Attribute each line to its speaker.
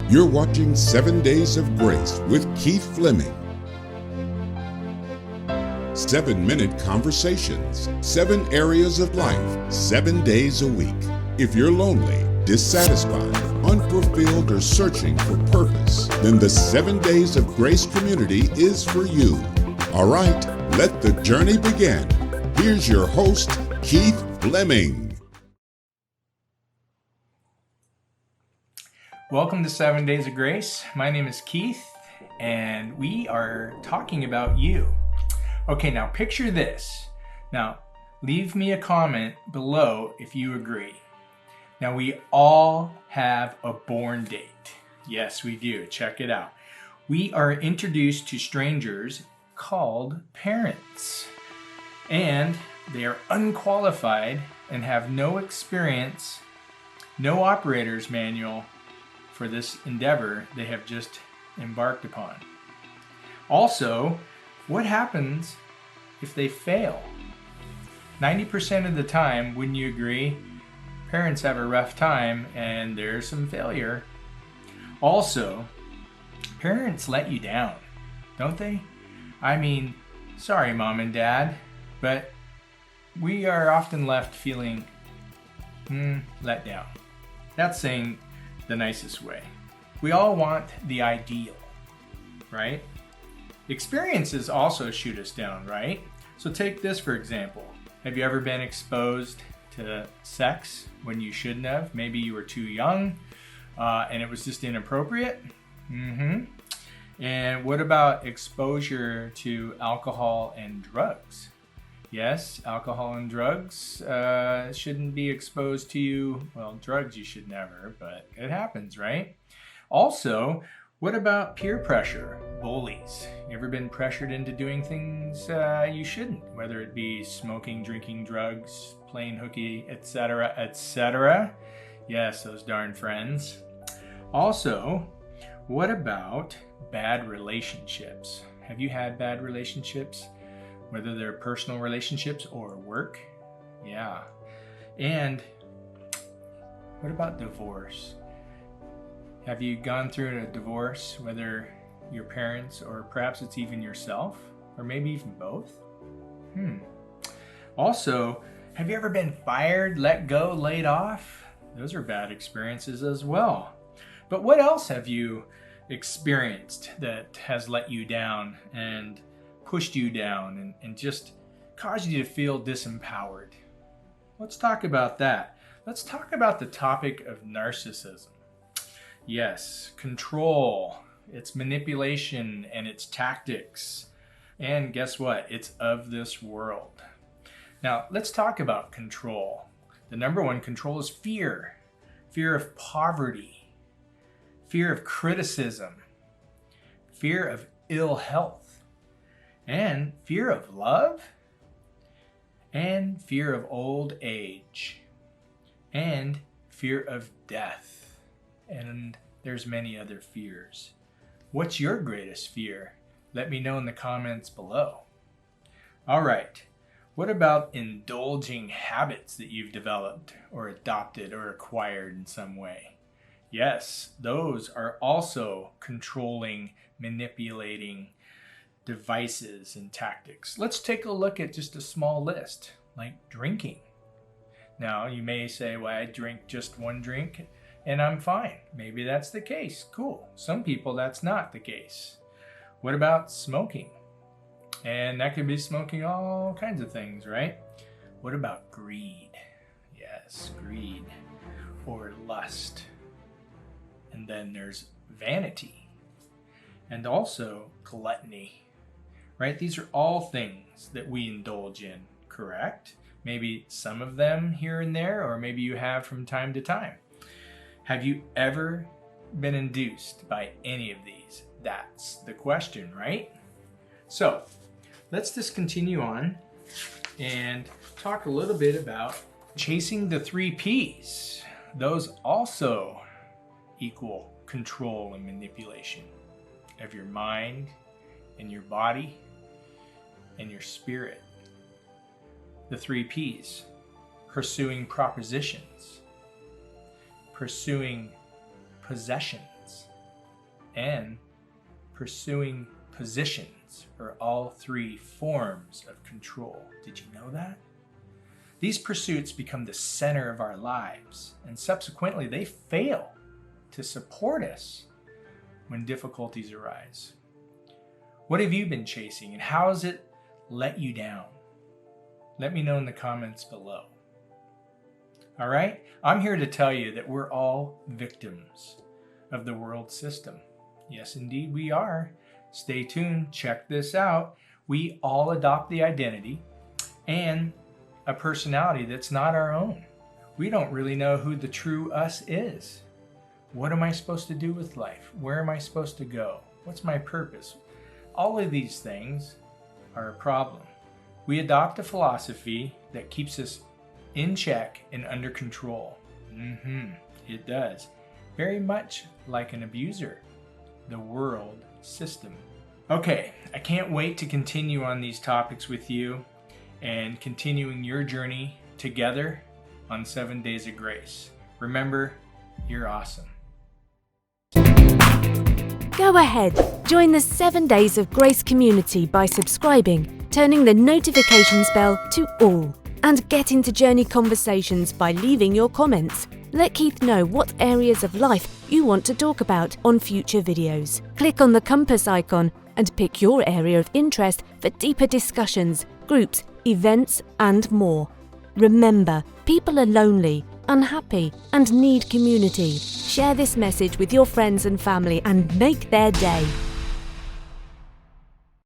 Speaker 1: You're watching 7 Days of Grace with Keith Fleming. 7-minute conversations, 7 areas of life, 7 days a week. If you're lonely, dissatisfied, unfulfilled, or searching for purpose, then the 7 Days of Grace community is for you. All right, let the journey begin. Here's your host, Keith Fleming.
Speaker 2: Welcome to 7 Days of Grace. My name is Keith, and we are talking about you. Okay, now picture this. Now, leave me a comment below if you agree. Now, we all have a born date. Yes, we do. Check it out. We are introduced to strangers called parents, and they are unqualified and have no experience, no operator's manual for this endeavor they have just embarked upon. Also, what happens if they fail? 90% of the time, wouldn't you agree, parents have a rough time and there's some failure. Also, parents let you down, don't they? I mean, sorry mom and dad, but we are often left feeling let down. That's saying the nicest way. We all want the ideal, right? Experiences also shoot us down, right? So take this for example. Have you ever been exposed to sex when you shouldn't have? Maybe you were too young and it was just inappropriate. And what about exposure to alcohol and drugs? Yes, alcohol and drugs shouldn't be exposed to you. Well, drugs you should never, but it happens, right? Also, what about peer pressure? Bullies. You ever been pressured into doing things you shouldn't? Whether it be smoking, drinking, drugs, playing hooky, etc., etc. Yes, those darn friends. Also, what about bad relationships? Have you had bad relationships? Whether they're personal relationships or work? Yeah. And what about divorce? Have you gone through a divorce, whether your parents or perhaps it's even yourself, or maybe even both? Also, have you ever been fired, let go, laid off? Those are bad experiences as well. But what else have you experienced that has let you down and pushed you down and just caused you to feel disempowered? Let's talk about that. Let's talk about the topic of narcissism. Yes, control, its manipulation and its tactics. And guess what? It's of this world. Now, let's talk about control. The number one control is fear. Fear of poverty, fear of criticism, fear of ill health, and fear of love, and fear of old age, and fear of death, and there's many other fears. What's your greatest fear? Let me know in the comments below. All right, what about indulging habits that you've developed or adopted or acquired in some way? Yes, those are also controlling, manipulating devices and tactics. Let's take a look at just a small list, like drinking. Now, you may say, well, I drink just one drink and I'm fine. Maybe that's the case. Cool. Some people, that's not the case. What about smoking? And that could be smoking all kinds of things, right? What about greed? Yes, greed or lust. And then there's vanity and also gluttony. Right? These are all things that we indulge in, correct? Maybe some of them here and there, or maybe you have from time to time. Have you ever been induced by any of these? That's the question, right? So let's just continue on and talk a little bit about chasing the 3 Ps. Those also equal control and manipulation of your mind and your body and your spirit. The 3 Ps: pursuing propositions, pursuing possessions, and pursuing positions are all three forms of control. Did you know that? These pursuits become the center of our lives, and subsequently they fail to support us when difficulties arise. What have you been chasing, and how has it let you down? Let me know in the comments below. All right? I'm here to tell you that we're all victims of the world system. Yes, indeed we are. Stay tuned. Check this out. We all adopt the identity and a personality that's not our own. We don't really know who the true us is. What am I supposed to do with life? Where am I supposed to go? What's my purpose? All of these things are a problem. We adopt a philosophy that keeps us in check and under control. It does. Very much like an abuser, the world system. Okay, I can't wait to continue on these topics with you and continuing your journey together on 7 Days of Grace. Remember, you're awesome.
Speaker 3: Go ahead, join the 7 Days of Grace community by subscribing, turning the notifications bell to all, and get into journey conversations by leaving your comments. Let Keith know what areas of life you want to talk about on future videos. Click on the compass icon and pick your area of interest for deeper discussions, groups, events, and more. Remember, people are lonely, unhappy, and need community. Share this message with your friends and family and make their day.